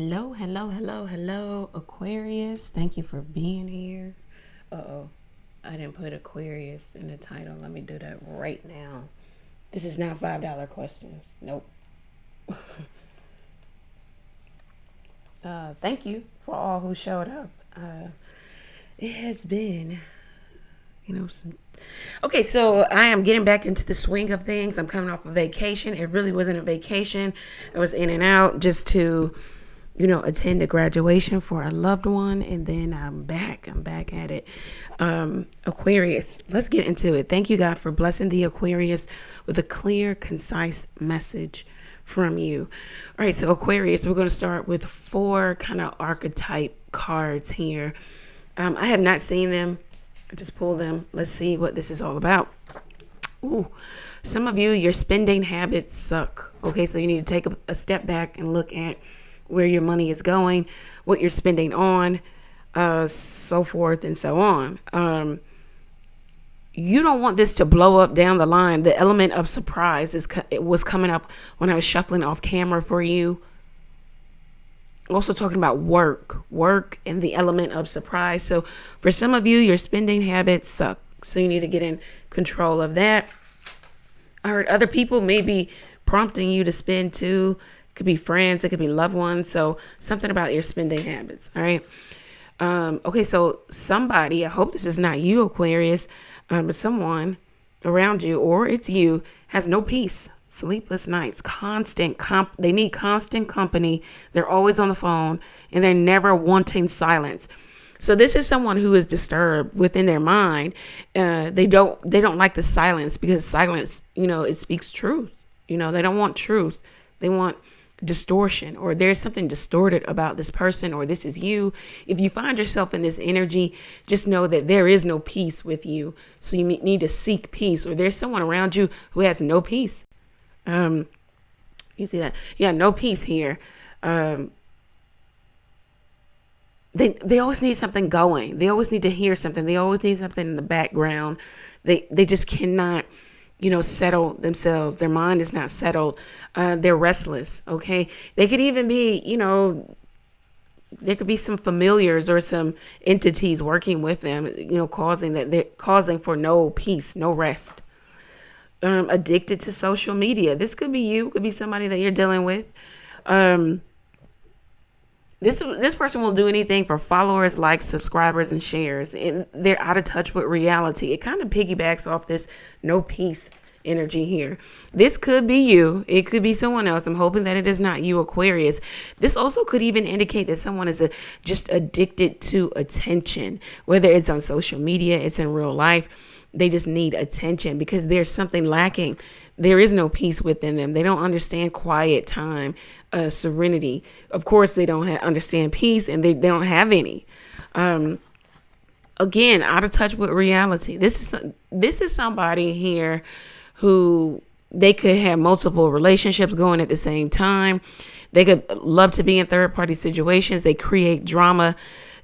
Hello, hello, hello, hello, Aquarius. Thank you for being here. Uh-oh, I didn't put Aquarius in the title. Let me do that right now. This is not $5 questions. Nope. Thank you for all who showed up. It has been, some... Okay, so I am getting back into the swing of things. I'm coming off a vacation. It really wasn't a vacation. I was in and out just to attend a graduation for a loved one, and then I'm back at it. Aquarius, let's get into it. Thank you, God, for blessing the Aquarius with a clear, concise message from you. All right, so Aquarius, we're going to start with 4 kind of archetype cards here. I have not seen them. I just pulled them. Let's see what this is all about. Ooh, some of you, your spending habits suck. Okay, so you need to take a step back and look at where your money is going, what you're spending on, so forth and so on. You don't want this to blow up down the line. The element of surprise it was coming up when I was shuffling off camera for you. Also talking about work and the element of surprise. So for some of you, your spending habits suck. So you need to get in control of that. I heard other people may be prompting you to spend too. Could be friends, it could be loved ones. So something about your spending habits. All right. Okay. So somebody, I hope this is not you, Aquarius, but someone around you, or it's you, has no peace, sleepless nights, they need constant company. They're always on the phone and they're never wanting silence. So this is someone who is disturbed within their mind. They don't like the silence, because silence, it speaks truth. They don't want truth. They want distortion, or there's something distorted about this person, or this is you. If you find yourself in this energy, just know that there is no peace with you. So you need to seek peace, or there's someone around you who has no peace. You see that? Yeah, no peace here. They always need something going. They always need to hear something. They always need something in the background. They just cannot settle themselves. Their mind is not settled. They're restless. Okay. They could even be, there could be some familiars or some entities working with them, causing for no peace, no rest. Addicted to social media. This could be you, could be somebody that you're dealing with. This person will do anything for followers, likes, subscribers, and shares. And they're out of touch with reality. It kind of piggybacks off this no peace energy here. This could be you. It could be someone else. I'm hoping that it is not you, Aquarius. This also could even indicate that someone is just addicted to attention, whether it's on social media, it's in real life. They just need attention because there's something lacking. There is no peace within them. They don't understand quiet time, serenity. Of course, they don't understand peace, and they don't have any. Again, out of touch with reality. This is somebody here who they could have multiple relationships going at the same time. They could love to be in third-party situations. They create drama.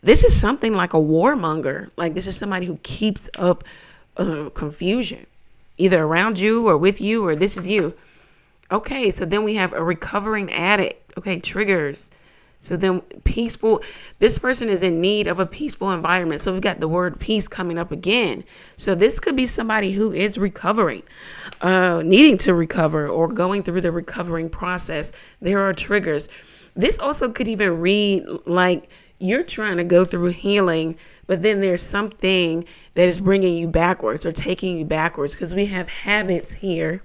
This is something like a warmonger. Like, this is somebody who keeps up confusion, either around you or with you, or this is you. Okay, so then we have a recovering addict. Okay, triggers. So then peaceful, this person is in need of a peaceful environment. So we've got the word peace coming up again. So this could be somebody who is recovering, needing to recover, or going through the recovering process. There are triggers. This also could even read like you're trying to go through healing, but then there's something that is bringing you backwards or taking you backwards, because we have habits here.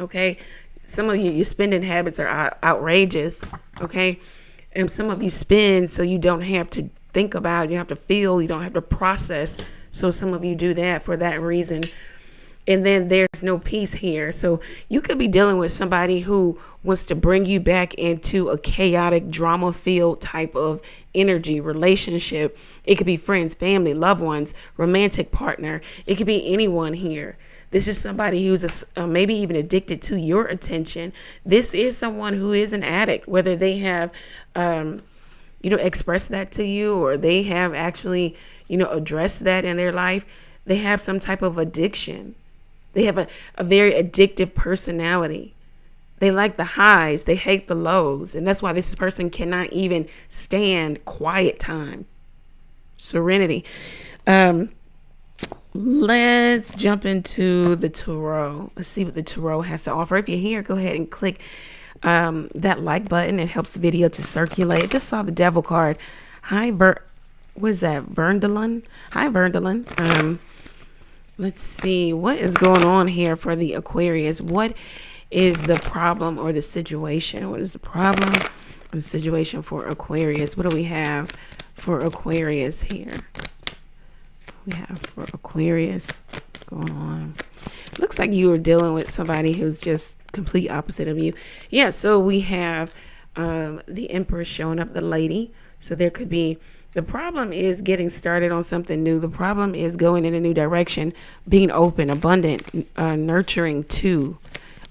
Okay. Some of you, your spending habits are outrageous. Okay. And some of you spend so you don't have to think about, you don't have to feel, you don't have to process. So some of you do that for that reason. And then there's no peace here. So you could be dealing with somebody who wants to bring you back into a chaotic, drama-filled type of energy, relationship. It could be friends, family, loved ones, romantic partner. It could be anyone here. This is somebody who's maybe even addicted to your attention. This is someone who is an addict, whether they have, expressed that to you, or they have actually, addressed that in their life. They have some type of addiction. They have a very addictive personality. They like the highs, they hate the lows. And that's why this person cannot even stand quiet time. Serenity. Let's jump into the tarot. Let's see what the tarot has to offer. If you're here, go ahead and click that like button. It helps the video to circulate. I just saw the devil card. Hi, what is that? Verdalin? Hi, Verdalin. Let's see what is going on here for the Aquarius. What is the problem or the situation? What is the problem and situation for Aquarius? What do we have for Aquarius here? We have for Aquarius, what's going on? Looks like you were dealing with somebody who's just complete opposite of you. Yeah, so we have the Empress showing up, the lady. So there could be, the problem is getting started on something new. The problem is going in a new direction, being open, abundant, nurturing too.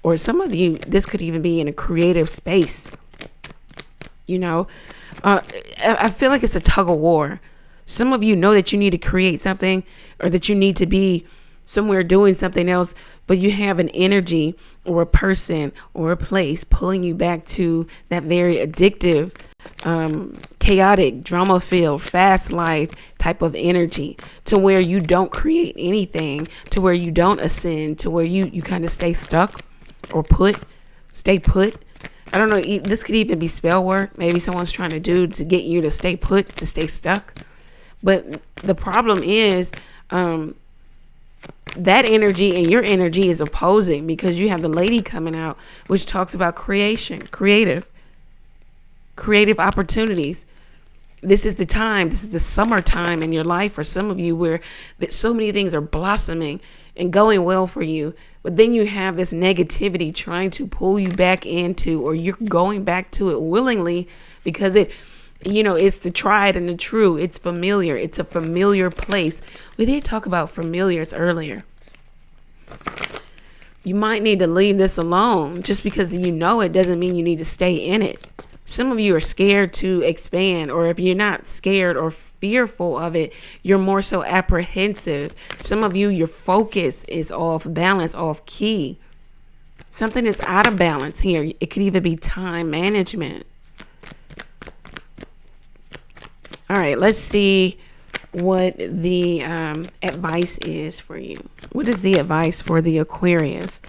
Or some of you, this could even be in a creative space. You know, I feel like it's a tug of war. Some of you know that you need to create something, or that you need to be somewhere doing something else, but you have an energy or a person or a place pulling you back to that very addictive, chaotic, drama-filled, fast life type of energy, to where you don't create anything, to where you don't ascend, to where you kind of stay stuck or stay put. I don't know. This could even be spell work. Maybe someone's trying to do to get you to stay put, to stay stuck. But the problem is that energy and your energy is opposing, because you have the lady coming out, which talks about creation, creative opportunities. This is the time. This is the summertime in your life for some of you, where that so many things are blossoming and going well for you. But then you have this negativity trying to pull you back into, or you're going back to it willingly because it's the tried and the true. It's familiar. It's a familiar place. We did talk about familiars earlier. You might need to leave this alone. Just because you know it doesn't mean you need to stay in it. Some of you are scared to expand, or if you're not scared or fearful of it, you're more so apprehensive. Some of you, your focus is off balance, off key. Something is out of balance here. It could even be time management. All right, let's see what the advice is for you. What is the advice for the Aquarius?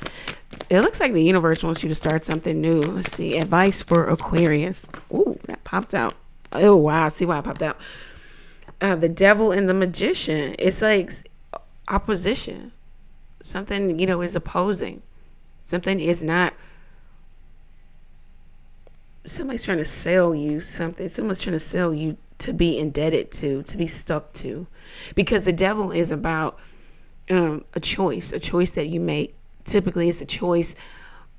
It looks like the universe wants you to start something new. Let's see. Advice for Aquarius. Ooh, that popped out. Oh, wow. I see why it popped out. The Devil and the Magician. It's like opposition. Something, is opposing. Something is not. Somebody's trying to sell you something. Someone's trying to sell you to be indebted to be stuck to. Because the devil is about a choice that you make. Typically, it's a choice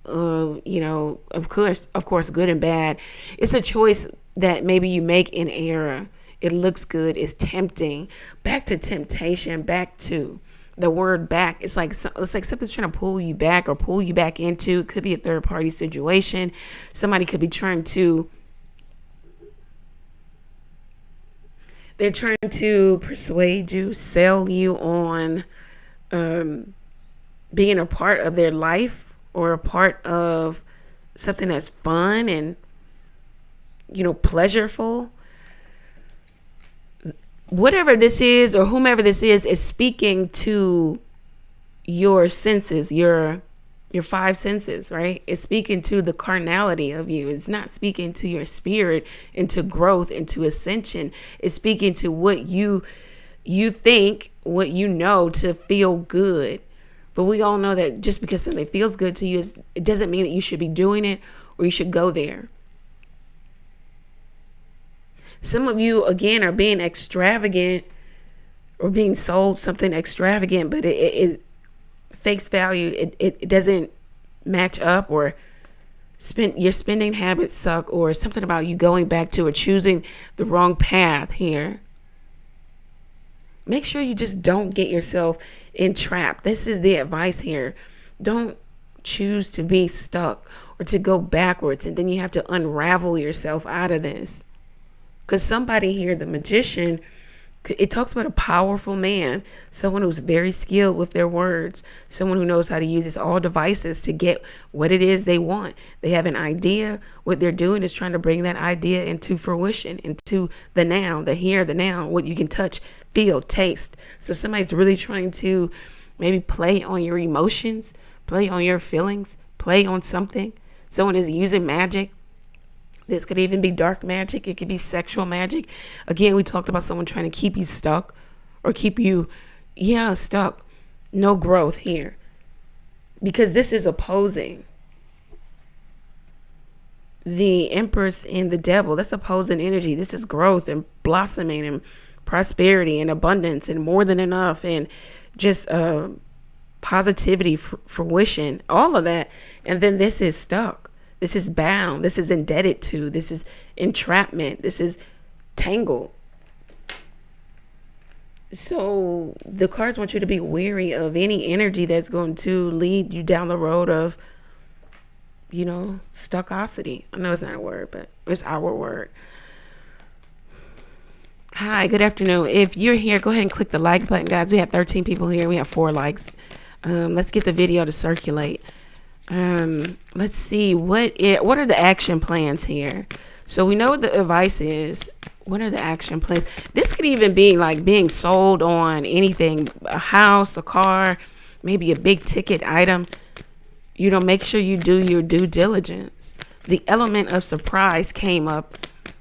of, of course, good and bad. It's a choice that maybe you make in error. It looks good. It's tempting. Back to temptation. Back to the word back. It's like something's trying to pull you back or pull you back into. It could be a third party situation. Somebody could be trying to. They're trying to persuade you, sell you on being a part of their life, or a part of something that's fun and, pleasureful. Whatever this is, or whomever this is speaking to your senses, your five senses, right? It's speaking to the carnality of you. It's not speaking to your spirit, into growth, into ascension. It's speaking to what you think, what you know to feel good. But we all know that just because something feels good to you, it doesn't mean that you should be doing it or you should go there. Some of you, again, are being extravagant or being sold something extravagant, but it face value, it doesn't match up, or your spending habits suck, or something about you going back to or choosing the wrong path here. Make sure you just don't get yourself entrapped. This is the advice here. Don't choose to be stuck or to go backwards, and then you have to unravel yourself out of this. Because somebody here, the Magician, It talks about a powerful man, someone who's very skilled with their words, someone who knows how to use all devices to get what it is they want. They have an idea. What they're doing is trying to bring that idea into fruition, into the now, the here, the now, what you can touch, feel, taste. So somebody's really trying to maybe play on your emotions, play on your feelings, play on something. Someone is using magic. This could even be dark magic. It could be sexual magic. Again, we talked about someone trying to keep you stuck or keep you, stuck. No growth here. Because this is opposing the Empress and the Devil. That's opposing energy. This is growth and blossoming and prosperity and abundance and more than enough and just positivity, fruition, all of that. And then this is stuck. This is bound. This is indebted to. This is entrapment. This is tangled. So the cards want you to be wary of any energy that's going to lead you down the road of, stuckosity. I know it's not a word, but it's our word. Hi, good afternoon. If you're here, go ahead and click the like button, guys. We have 13 people here. We have 4 likes. Let's get the video to circulate. Let's see what are the action plans here. So we know what the advice is. What are the action plans? This could even be like being sold on anything, a house, a car, maybe a big ticket item. Make sure you do your due diligence. The element of surprise came up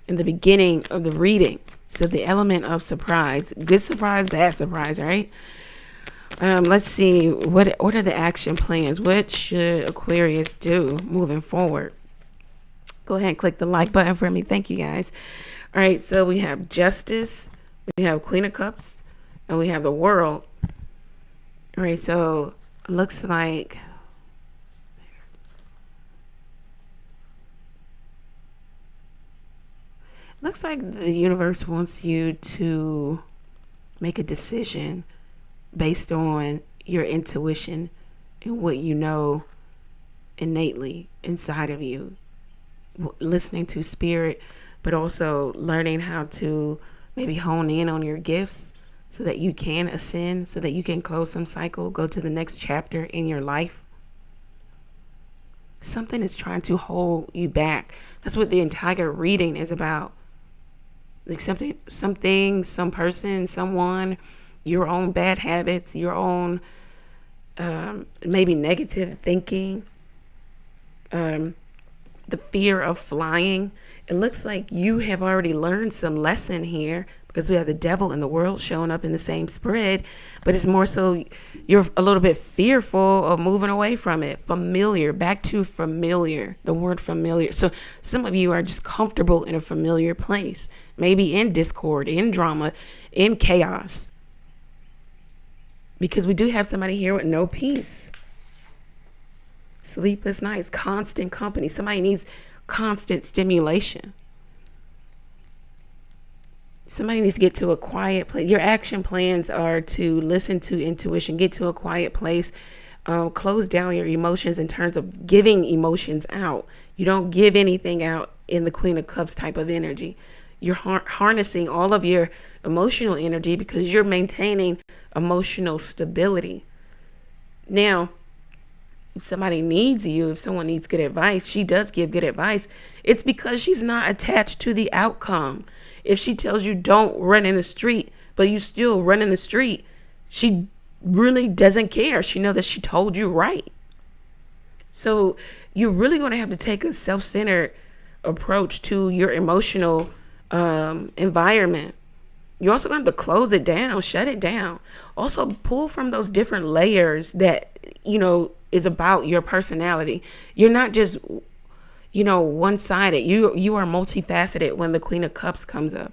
in the beginning of the reading. So the element of surprise, good surprise, bad surprise, right? Let's see, what are the action plans? What should Aquarius do moving forward? Go ahead and click the like button for me. Thank you, guys. All right, so we have Justice, we have Queen of Cups, and we have the World. All right, so it looks like the universe wants you to make a decision based on your intuition and what you know innately inside of you, listening to spirit, but also learning how to maybe hone in on your gifts so that you can ascend, so that you can close some cycle, go to the next chapter in your life. Something is trying to hold you back. That's what the entire reading is about. Like something, some person, someone, your own bad habits, your own maybe negative thinking, the fear of flying. It looks like you have already learned some lesson here because we have the Devil and the World showing up in the same spread, but it's more so you're a little bit fearful of moving away from it. Familiar, back to familiar, the word familiar. So some of you are just comfortable in a familiar place, maybe in discord, in drama, in chaos. Because we do have somebody here with no peace. Sleepless nights, constant company. Somebody needs constant stimulation. Somebody needs to get to a quiet place. Your action plans are to listen to intuition, get to a quiet place, close down your emotions in terms of giving emotions out. You don't give anything out in the Queen of Cups type of energy. You're harnessing all of your emotional energy because you're maintaining emotional stability. Now, if somebody needs you, if someone needs good advice, she does give good advice. It's because she's not attached to the outcome. If she tells you don't run in the street, but you still run in the street, she really doesn't care. She knows that she told you right. So you're really going to have to take a self-centered approach to your emotional environment. You're also going to have to close it down, shut it down. Also pull from those different layers that, is about your personality. You're not just, one-sided. You are multifaceted when the Queen of Cups comes up.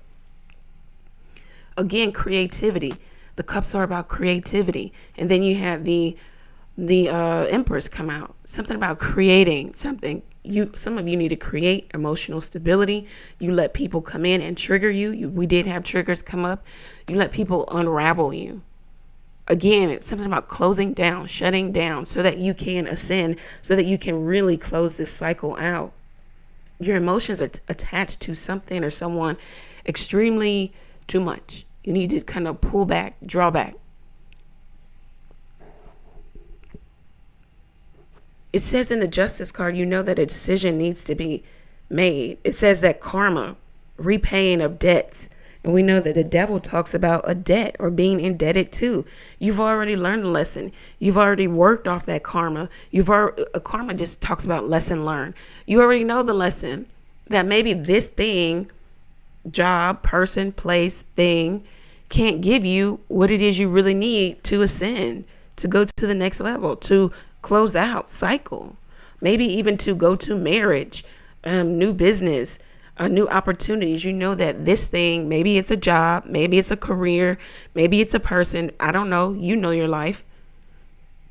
Again, creativity. The cups are about creativity. And then you have the Empress come out. Something about creating something. Some of you need to create emotional stability. You let people come in and trigger you. We did have triggers come up. You let people unravel you. Again, it's something about closing down, shutting down so that you can ascend, so that you can really close this cycle out. Your emotions are attached to something or someone extremely too much. You need to kind of pull back, draw back. It says in the Justice card, you know that a decision needs to be made. It says that karma, repaying of debts. And we know that the devil talks about a debt or being indebted to. You've already learned the lesson. You've already worked off that karma. Karma just talks about lesson learned. You already know the lesson that maybe this thing, job, person, place, thing, can't give you what it is you really need to ascend, to go to the next level, to close out cycle, maybe even to go to marriage, new business, new opportunities. You know that this thing, maybe it's a job, maybe it's a career, maybe it's a person. I don't know. You know your life.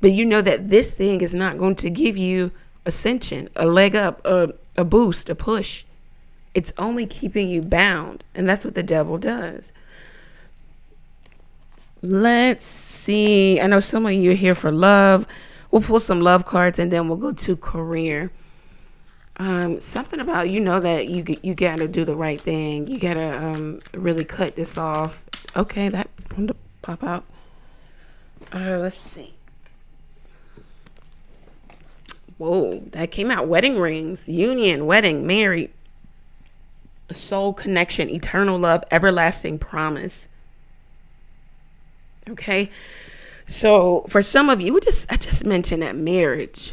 But you know that this thing is not going to give you ascension, a leg up, a boost, a push. It's only keeping you bound. And that's what the devil does. Let's see. I know some of you are here for love. We'll pull some love cards and then we'll go to career. Something about, you know, that you got to do the right thing. You got to really cut this off. Okay, that wanted to pop out. Let's see. Whoa, that came out. Wedding rings, union, wedding, married, a soul connection, eternal love, everlasting promise. Okay. So for some of you, I just mentioned that marriage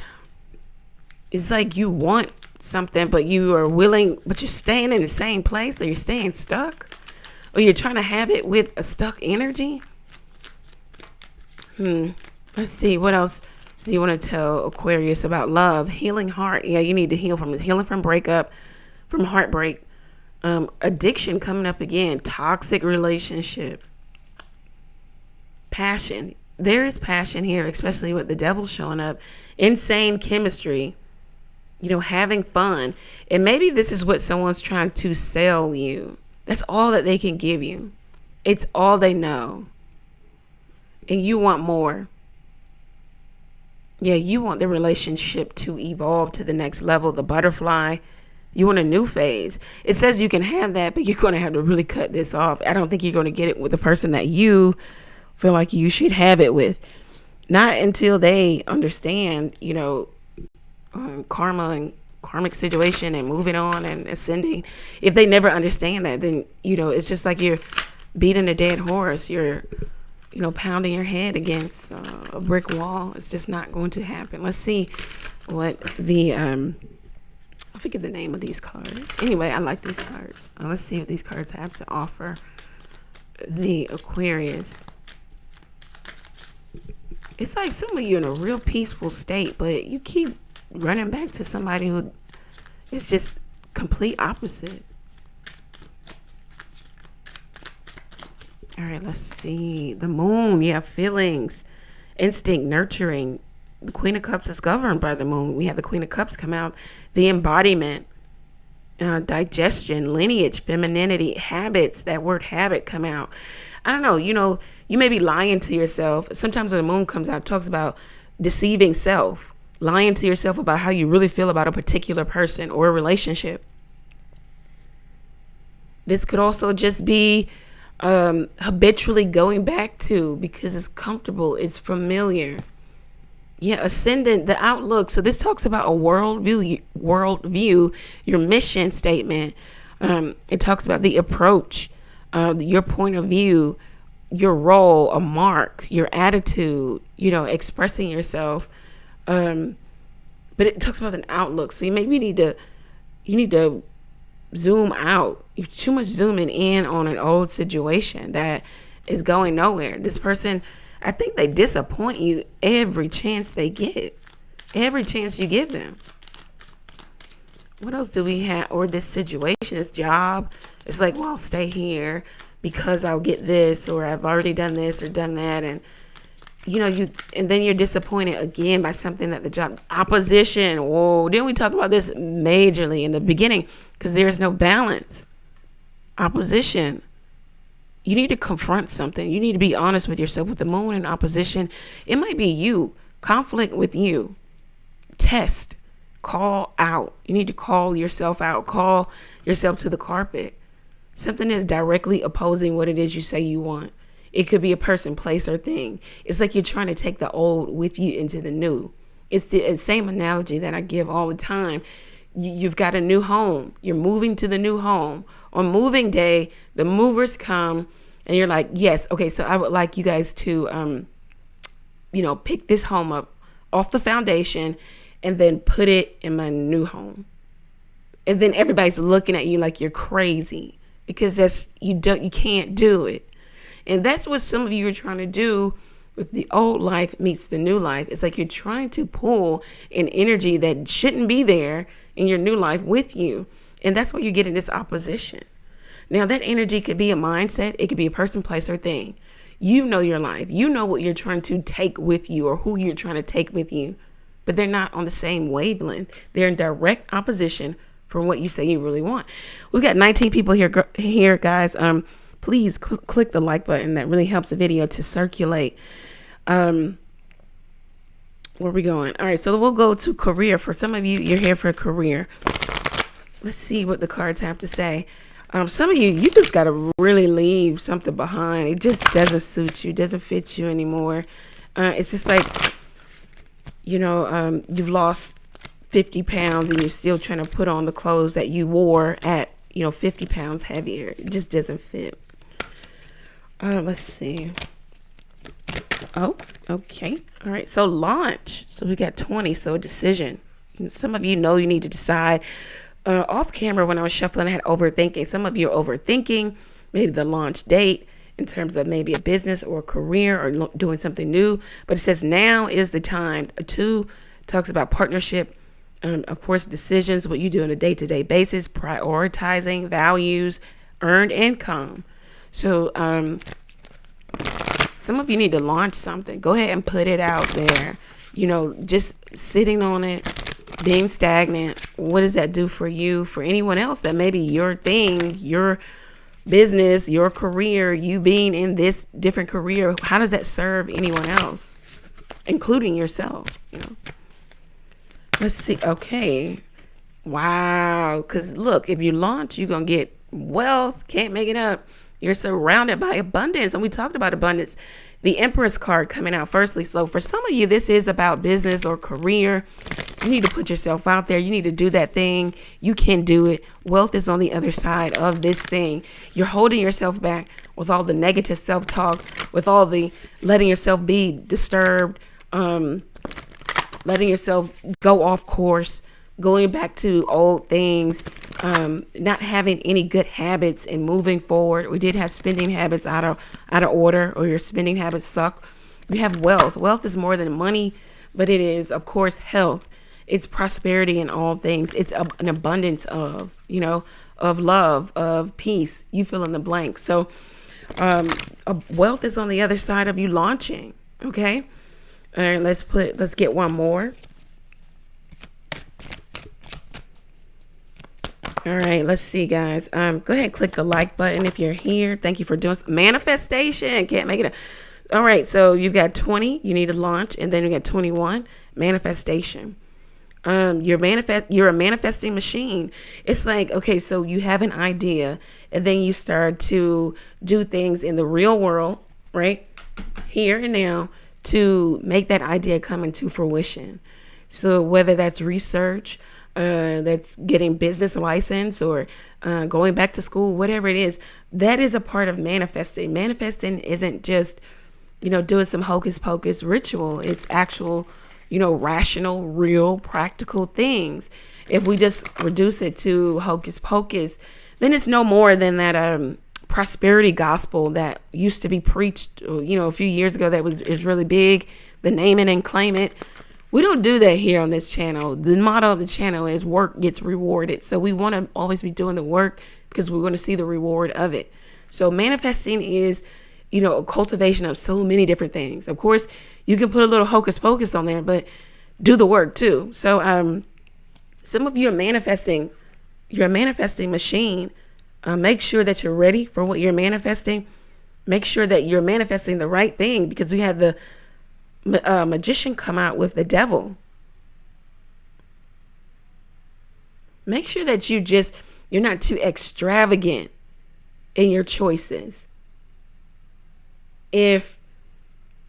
is like you want something, but you are willing, but you're staying in the same place, or you're staying stuck, or you're trying to have it with a stuck energy. Let's see. What else do you want to tell Aquarius about love? Healing heart. Yeah, you need to healing from breakup, from heartbreak, addiction coming up again, toxic relationship, passion. There is passion here, especially with the devil showing up. Insane chemistry, you know, having fun. And maybe this is what someone's trying to sell you. That's all that they can give you. It's all they know. And you want more. Yeah, you want the relationship to evolve to the next level, the butterfly. You want a new phase. It says you can have that, but you're going to have to really cut this off. I don't think you're going to get it with the person that you feel like you should have it with. Not until they understand, you know, karma and karmic situation and moving on and ascending. If they never understand that, then, you know, it's just like you're beating a dead horse. You're, you know, pounding your head against a brick wall. It's just not going to happen. Let's see what the, I forget the name of these cards. Anyway, I like these cards. Let's see what these cards have to offer the Aquarius. It's like some of you in a real peaceful state, but you keep running back to somebody who is just complete opposite. All right, let's see. The moon, you have feelings, instinct, nurturing. The Queen of Cups is governed by the moon. We have the Queen of Cups come out. The embodiment, digestion, lineage, femininity, habits. That word habit come out. I don't know, you know, you may be lying to yourself. Sometimes when the moon comes out, it talks about deceiving self, lying to yourself about how you really feel about a particular person or a relationship. This could also just be habitually going back to because it's comfortable, it's familiar. Yeah, ascendant, the outlook. So this talks about a worldview, your mission statement. It talks about the approach, your point of view, your role, a mark, your attitude, you know, expressing yourself. But it talks about an outlook. So you maybe need to zoom out. You're too much zooming in on an old situation that is going nowhere. This person, I think they disappoint you every chance they get, every chance you give them. What else do we have? Or this situation, this job, it's like, well, I'll stay here because I'll get this, or I've already done this or done that. And, you know, and then you're disappointed again by something that the job, opposition. Whoa, didn't we talk about this majorly in the beginning? Because there's no balance. Opposition. You need to confront something. You need to be honest with yourself. With the moon in opposition, it might be you, conflict with you. Test, call out. You need to call yourself out. Call yourself to the carpet. Something that's directly opposing what it is you say you want. It could be a person, place, or thing. It's like you're trying to take the old with you into the new. It's the same analogy that I give all the time. You've got a new home. You're moving to the new home. On moving day, the movers come and you're like, yes, okay, so I would like you guys to, pick this home up off the foundation and then put it in my new home. And then everybody's looking at you like you're crazy because you can't do it. And that's what some of you are trying to do with the old life meets the new life. It's like you're trying to pull an energy that shouldn't be there in your new life with you. And that's why you're getting this opposition. Now, that energy could be a mindset. It could be a person, place, or thing. You know your life. You know what you're trying to take with you or who you're trying to take with you. But they're not on the same wavelength. They're in direct opposition from what you say you really want. We've got 19 people here, guys. Please click the like button. That really helps the video to circulate. Where are we going? All right, so we'll go to career. For some of you, you're here for a career. Let's see what the cards have to say. Some of you just got to really leave something behind. It just doesn't suit you, doesn't fit you anymore. It's just like, you've lost 50 pounds and you're still trying to put on the clothes that you wore at, 50 pounds heavier. It just doesn't fit. Let's see. Oh, okay. All right. So launch. So we got 20. So decision. Some of you know you need to decide. Off camera when I was shuffling, I had overthinking. Some of you are overthinking maybe the launch date in terms of maybe a business or a career or doing something new. But it says now is the time. 2 talks about partnership. Of course, decisions, what you do on a day-to-day basis, prioritizing values, earned income. So some of you need to launch something. Go ahead and put it out there. Just sitting on it, being stagnant. What does that do for you? For anyone else that maybe your thing, your business, your career, you being in this different career, how does that serve anyone else, including yourself? Let's see. Okay. Wow. Because look, if you launch, you're going to get wealth. Can't make it up. You're surrounded by abundance. And we talked about abundance. The Empress card coming out firstly. So for some of you, this is about business or career. You need to put yourself out there. You need to do that thing. You can do it. Wealth is on the other side of this thing. You're holding yourself back with all the negative self-talk, with all the letting yourself be disturbed, letting yourself go off course, going back to old things, not having any good habits and moving forward. We did have spending habits out of order, or your spending habits suck. You have wealth. Wealth is more than money, but it is, of course, health. It's prosperity in all things. It's an abundance of, of love, of peace. You fill in the blank. So wealth is on the other side of you launching. Okay. All right, let's get one more. All right, let's see, guys. Go ahead and click the like button if you're here. Thank you for doing manifestation. Can't make it up. All right, so you've got 20. You need to launch, and then you got 21. Manifestation. You're a manifesting machine. It's like, okay, so you have an idea, and then you start to do things in the real world, right? Here and now, to make that idea come into fruition. So whether that's research, that's getting business license, or going back to school, whatever it is, that is a part of manifesting. Manifesting isn't just, doing some hocus pocus ritual. It's actual, rational, real, practical things. If we just reduce it to hocus pocus, then it's no more than that prosperity gospel that used to be preached, a few years ago that is really big, the name it and claim it. We don't do that here on this channel. The motto of the channel is work gets rewarded. So we want to always be doing the work because we're going to see the reward of it. So manifesting is, a cultivation of so many different things. Of course, you can put a little hocus pocus on there, but do the work too. So some of you are manifesting. You're a manifesting machine. Make sure that you're ready for what you're manifesting. Make sure that you're manifesting the right thing, because we had the magician come out with the devil. Make sure that you're not too extravagant in your choices. If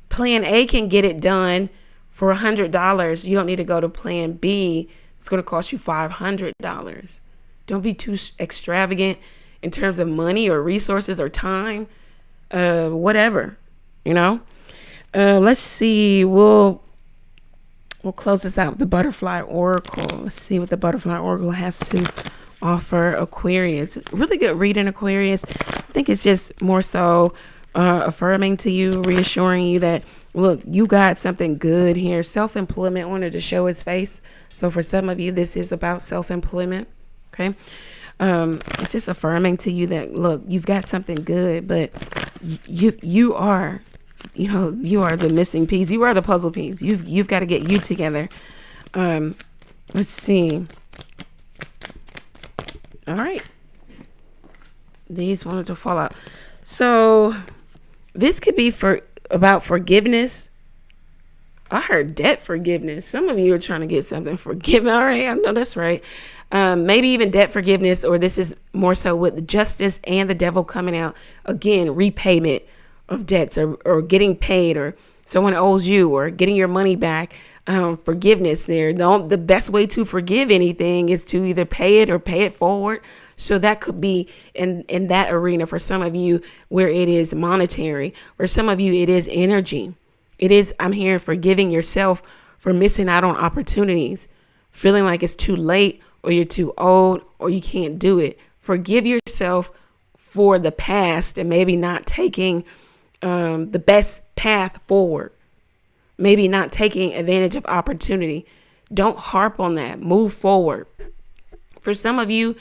plan A can get it done for $100, you don't need to go to plan B. It's going to cost you $500. Don't be too extravagant in terms of money or resources or time, whatever, you know. Let's see. We'll close this out with the Butterfly Oracle. Let's see what the Butterfly Oracle has to offer Aquarius. Really good reading, Aquarius. I think it's just more so affirming to you, reassuring you that, look, you got something good here. Self-employment wanted to show its face. So for some of you, this is about self-employment. Okay. It's just affirming to you that, look, you've got something good, but you are, you are the missing piece. You are the puzzle piece. You've got to get you together. Let's see. All right. These wanted to fall out. So this could be about forgiveness. I heard debt forgiveness. Some of you are trying to get something forgiven. All right, I know that's right. Maybe even debt forgiveness, or this is more so with the justice and the devil coming out. Again, repayment of debts, or getting paid, or someone owes you, or getting your money back. Forgiveness there. The best way to forgive anything is to either pay it or pay it forward. So that could be in that arena for some of you, where it is monetary. For some of you, it is energy. It is, I'm hearing, forgiving yourself for missing out on opportunities, feeling like it's too late, or you're too old, or you can't do it. Forgive yourself for the past and maybe not taking the best path forward. Maybe not taking advantage of opportunity. Don't harp on that. Move forward. For some of you,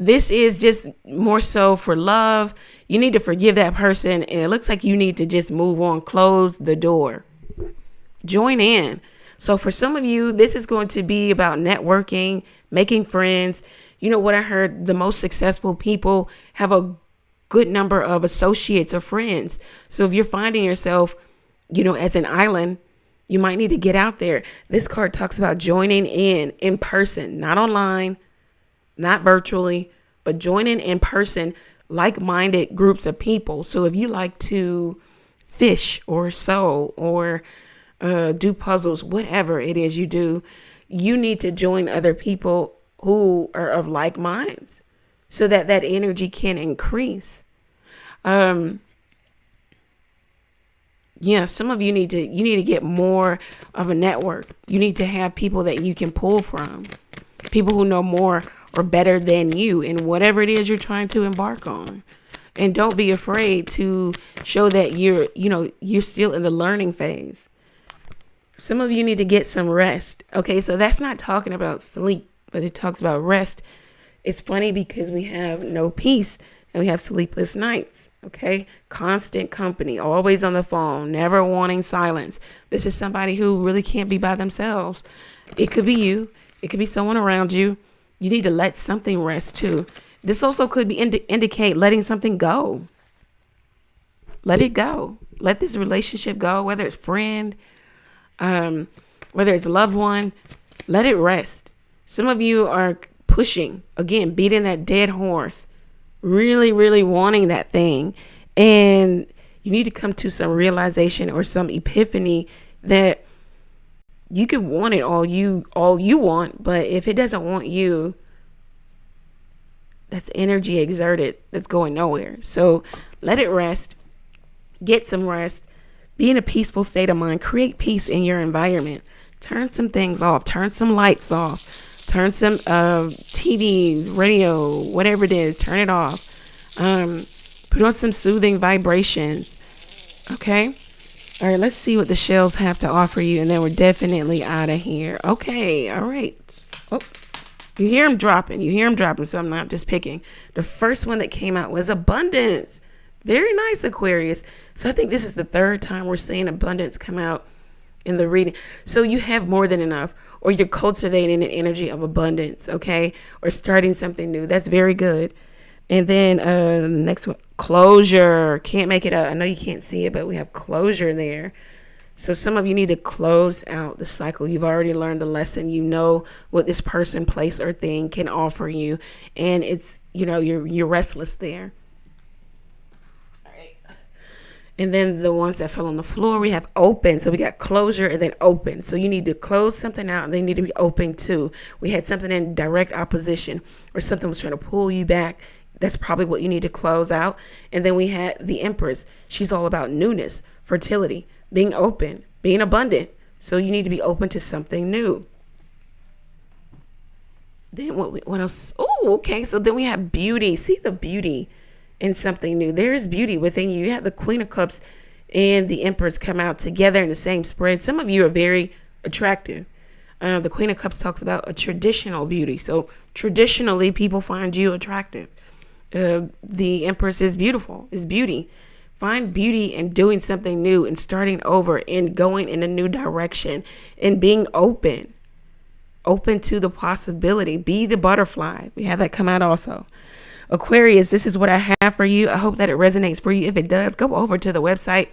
this is just more so for love. You need to forgive that person, and it looks like you need to just move on. Close the door. Join in. So for some of you, this is going to be about networking, making friends. You know what I heard? The most successful people have a good number of associates or friends. So if you're finding yourself, as an island, you might need to get out there. This card talks about joining in person, not online, not virtually, but joining in person, like-minded groups of people. So if you like to fish or sew or do puzzles, whatever it is you do, you need to join other people who are of like minds so that energy can increase. Some of you need to get more of a network. You need to have people that you can pull from, people who know more or better than you in whatever it is you're trying to embark on. And don't be afraid to show that you're still in the learning phase. Some of you need to get some rest. Okay, so that's not talking about sleep, but it talks about rest. It's funny because we have no peace and we have sleepless nights. Okay, constant company, always on the phone, never wanting silence. This is somebody who really can't be by themselves. It could be you. It could be someone around you. You need to let something rest too. This also could be indicate letting something go. Let it go. Let this relationship go, whether it's friend, whether it's a loved one. Let it rest. Some of you are pushing, again, beating that dead horse, really, really wanting that thing. And you need to come to some realization or some epiphany that you can want it all you want, but if it doesn't want you, that's energy exerted that's going nowhere. So let it rest. Get some rest. Be in a peaceful state of mind. Create peace in your environment. Turn some things off. Turn some lights off. Turn some TV, radio, whatever it is. Turn it off. Put on some soothing vibrations. Okay? All right, let's see what the shells have to offer you, and then we're definitely out of here. Okay, all right. Oh, you hear them dropping. So I'm not just picking. The first one that came out was abundance. Very nice, Aquarius. So I think this is the third time we're seeing abundance come out in the reading. So you have more than enough, or you're cultivating an energy of abundance, okay? Or starting something new. That's very good. And then the next one, closure. Can't make it out. I know you can't see it, but we have closure there. So some of you need to close out the cycle. You've already learned the lesson. You know what this person, place, or thing can offer you. And it's, you're restless there. And then the ones that fell on the floor, we have open. So we got closure and then open. So you need to close something out and they need to be open too. We had something in direct opposition or something was trying to pull you back. That's probably what you need to close out. And then we had the Empress. She's all about newness, fertility, being open, being abundant. So you need to be open to something new. Then what else? Oh, okay. So then we have beauty. See the beauty in something new. There is beauty within you. You have the Queen of Cups and the Empress come out together in the same spread. Some of you are very attractive. The Queen of Cups talks about a traditional beauty. So traditionally, people find you attractive. The Empress is beautiful. Is beauty. Find beauty in doing something new and starting over and going in a new direction and being open. Open to the possibility. Be the butterfly. We have that come out also. Aquarius, this is what I have for you. I hope that it resonates for you. If it does, go over to the website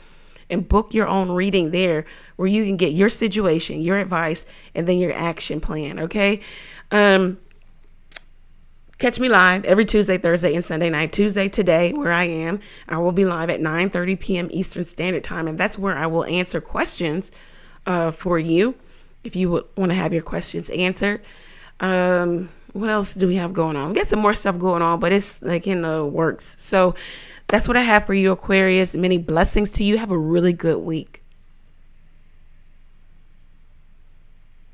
and book your own reading there where you can get your situation, your advice, and then your action plan. Okay. Catch me live every Tuesday, Thursday, and Sunday night. Tuesday today, where I am, I will be live at 9:30 p.m. Eastern Standard Time. And that's where I will answer questions for you if you would want to have your questions answered. What else do we have going on? We got some more stuff going on, but it's like in the works. So that's what I have for you, Aquarius. Many blessings to you. Have a really good week.